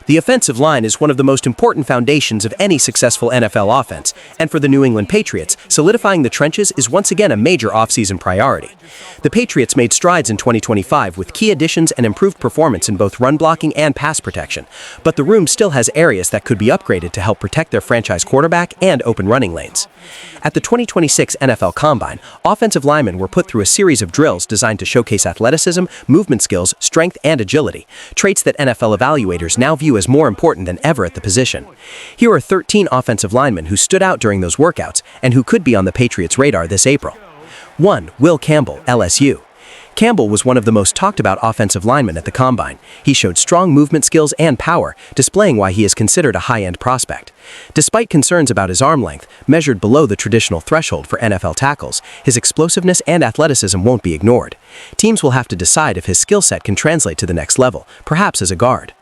The offensive line is one of the most important foundations of any successful NFL offense, and for the New England Patriots, solidifying the trenches is once again a major offseason priority. The Patriots made strides in 2025 with key additions and improved performance in both run blocking and pass protection, but the room still has areas that could be upgraded to help protect their franchise quarterback and open running lanes. At the 2026 NFL Combine, offensive linemen were put through a series of drills designed to showcase athleticism, movement skills, strength, and agility, traits that NFL evaluators now view as more important than ever at the position. Here are 13 offensive linemen who stood out during those workouts and who could be on the Patriots' radar this April. 1. Will Campbell, LSU. Campbell was one of the most talked about offensive linemen at the Combine. He showed strong movement skills and power, displaying why he is considered a high-end prospect. Despite concerns about his arm length, measured below the traditional threshold for NFL tackles, his explosiveness and athleticism won't be ignored. Teams will have to decide if his skill set can translate to the next level, perhaps as a guard.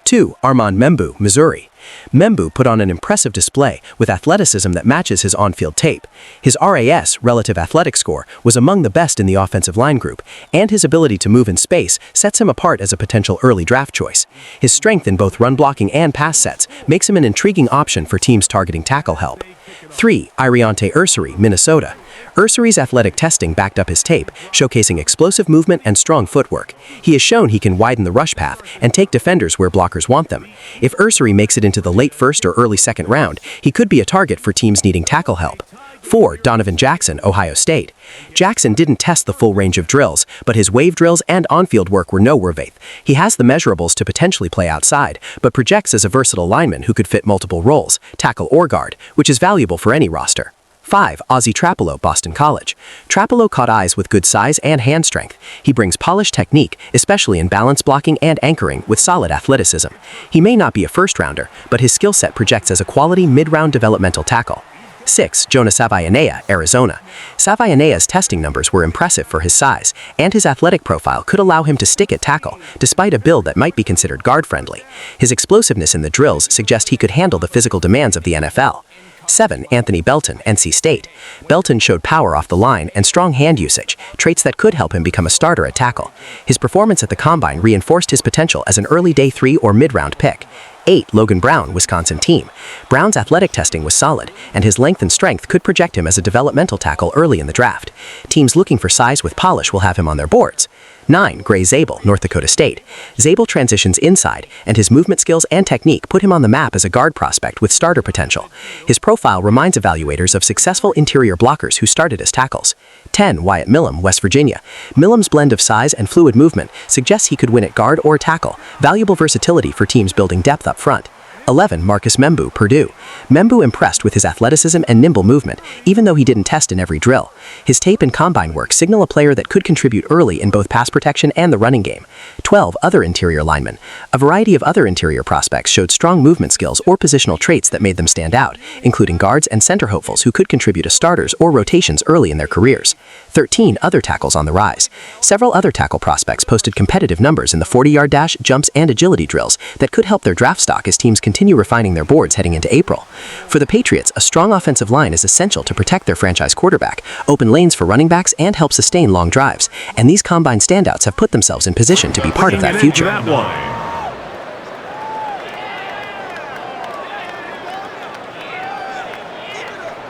2. Armand Membou, Missouri. Membou put on an impressive display with athleticism that matches his on-field tape. His RAS, relative athletic score, was among the best in the offensive line group, and his ability to move in space sets him apart as a potential early draft choice. His strength in both run blocking and pass sets makes him an intriguing option for teams targeting tackle help. 3. Iriante Ursary, Minnesota. Ursary's athletic testing backed up his tape, showcasing explosive movement and strong footwork. He has shown he can widen the rush path and take defenders where blockers want them. If Ursary makes it into the late first or early second round, he could be a target for teams needing tackle help. 4. Donovan Jackson, Ohio State. Jackson didn't test the full range of drills, but his wave drills and on-field work were noteworthy. He has the measurables to potentially play outside, but projects as a versatile lineman who could fit multiple roles, tackle or guard, which is valuable for any roster. 5. Ozzie Trapelo, Boston College. Trapelo caught eyes with good size and hand strength. He brings polished technique, especially in balance blocking and anchoring, with solid athleticism. He may not be a first-rounder, but his skill set projects as a quality mid-round developmental tackle. 6. Jonah Savaianea, Arizona. Savaianea's testing numbers were impressive for his size, and his athletic profile could allow him to stick at tackle, despite a build that might be considered guard-friendly. His explosiveness in the drills suggest he could handle the physical demands of the NFL. 7. Anthony Belton, NC State. Belton showed power off the line and strong hand usage, traits that could help him become a starter at tackle. His performance at the Combine reinforced his potential as an early day 3 or mid-round pick. 8. Logan Brown, Wisconsin team. Brown's athletic testing was solid, and his length and strength could project him as a developmental tackle early in the draft. Teams looking for size with polish will have him on their boards. 9. Gray Zabel, North Dakota State. Zabel transitions inside, and his movement skills and technique put him on the map as a guard prospect with starter potential. His profile reminds evaluators of successful interior blockers who started as tackles. 10. Wyatt Millam, West Virginia. Millam's blend of size and fluid movement suggests he could win at guard or tackle, valuable versatility for teams building depth up front. 11. Marcus Membou, Purdue. Membou impressed with his athleticism and nimble movement, even though he didn't test in every drill. His tape and combine work signal a player that could contribute early in both pass protection and the running game. 12. Other interior linemen. A variety of other interior prospects showed strong movement skills or positional traits that made them stand out, including guards and center hopefuls who could contribute as starters or rotations early in their careers. 13. Other tackles on the rise. Several other tackle prospects posted competitive numbers in the 40-yard dash, jumps, and agility drills that could help their draft stock as teams continue refining their boards heading into April. For the Patriots, a strong offensive line is essential to protect their franchise quarterback, open lanes for running backs, and help sustain long drives. And these Combine standouts have put themselves in position to be part of that future.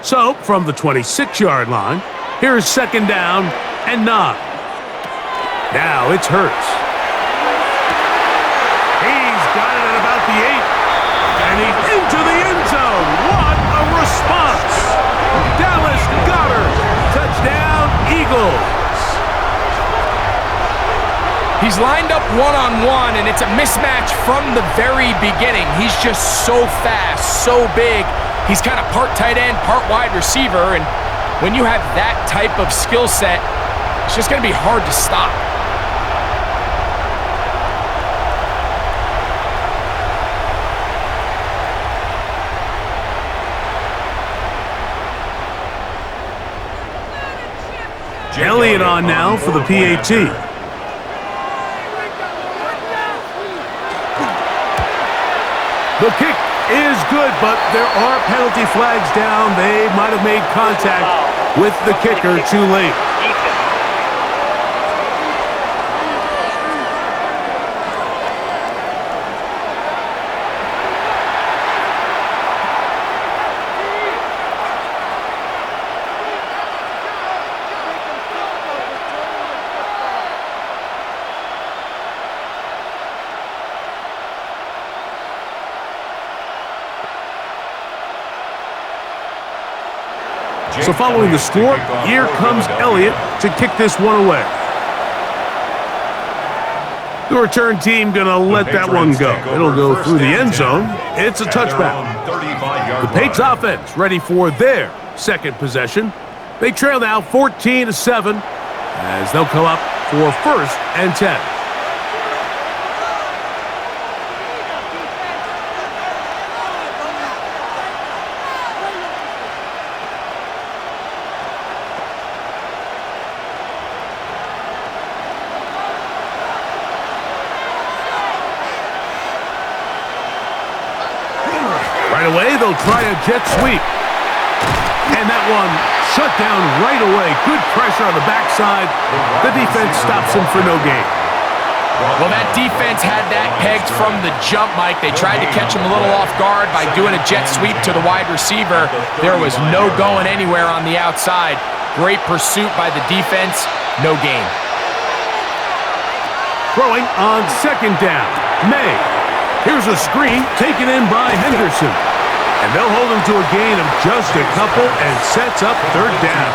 So, from the 26-yard line, here's second down and 9. Now it's Hurts. He's got it at about the 8. And he's into the end zone. What a response! Dallas Goedert, touchdown Eagles. He's lined up one-on-one, and it's a mismatch from the very beginning. He's just so fast, so big. He's kind of part tight end, part wide receiver, and when you have that type of skill set, it's just going to be hard to stop. Elliott on now for the PAT. The kick is good, but there are penalty flags down. They might have made contact with the kicker too late. So following the score, here comes Elliott to kick this one away. The return team going to let that one go. It'll go through the end zone. It's a touchback. The Patriots offense ready for their second possession. They trail now 14-7 as they'll come up for 1st and 10. Right away, they'll try a jet sweep. And that one shut down right away. Good pressure on the backside. The defense stops him for no gain. Well, that defense had that pegged from the jump, Mike. They tried to catch him a little off guard by doing a jet sweep to the wide receiver. There was no going anywhere on the outside. Great pursuit by the defense. No gain. Throwing on 2nd down. Maye. Here's a screen taken in by Henderson. And they'll hold him to a gain of just a couple and sets up 3rd down.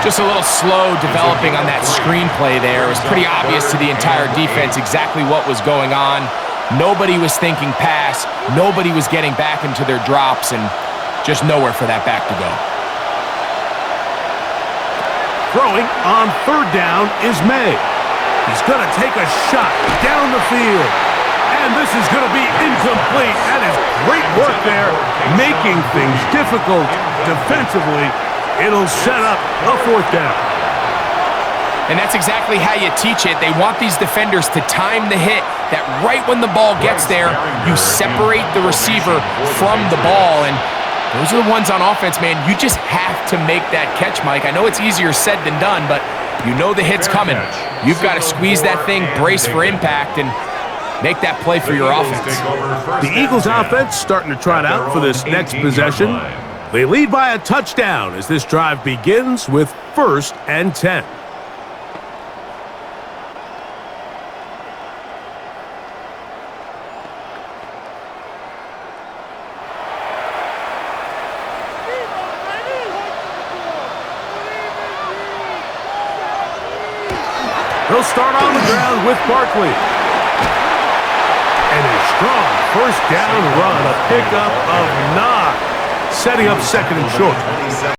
Just a little slow developing on that screenplay there. It was pretty obvious to the entire defense exactly what was going on. Nobody was thinking pass. Nobody was getting back into their drops, and just nowhere for that back to go. Throwing on 3rd down is Maye. He's going to take a shot down the field. And this is going to be incomplete. That is great work there, making things difficult defensively. It'll set up a 4th down. And that's exactly how you teach it. They want these defenders to time the hit, that right when the ball gets there, you separate the receiver from the ball. And those are the ones on offense, man. You just have to make that catch, Mike. I know it's easier said than done, but you know the hit's coming. You've got to squeeze that thing, brace for impact, and make that play for your offense. The Eagles offense starting to trot out for this next possession. They lead by a touchdown as this drive begins with 1st and 10. They'll start on the ground with Barkley. And a strong 1st down run, a pickup of 9, setting up 2nd and short.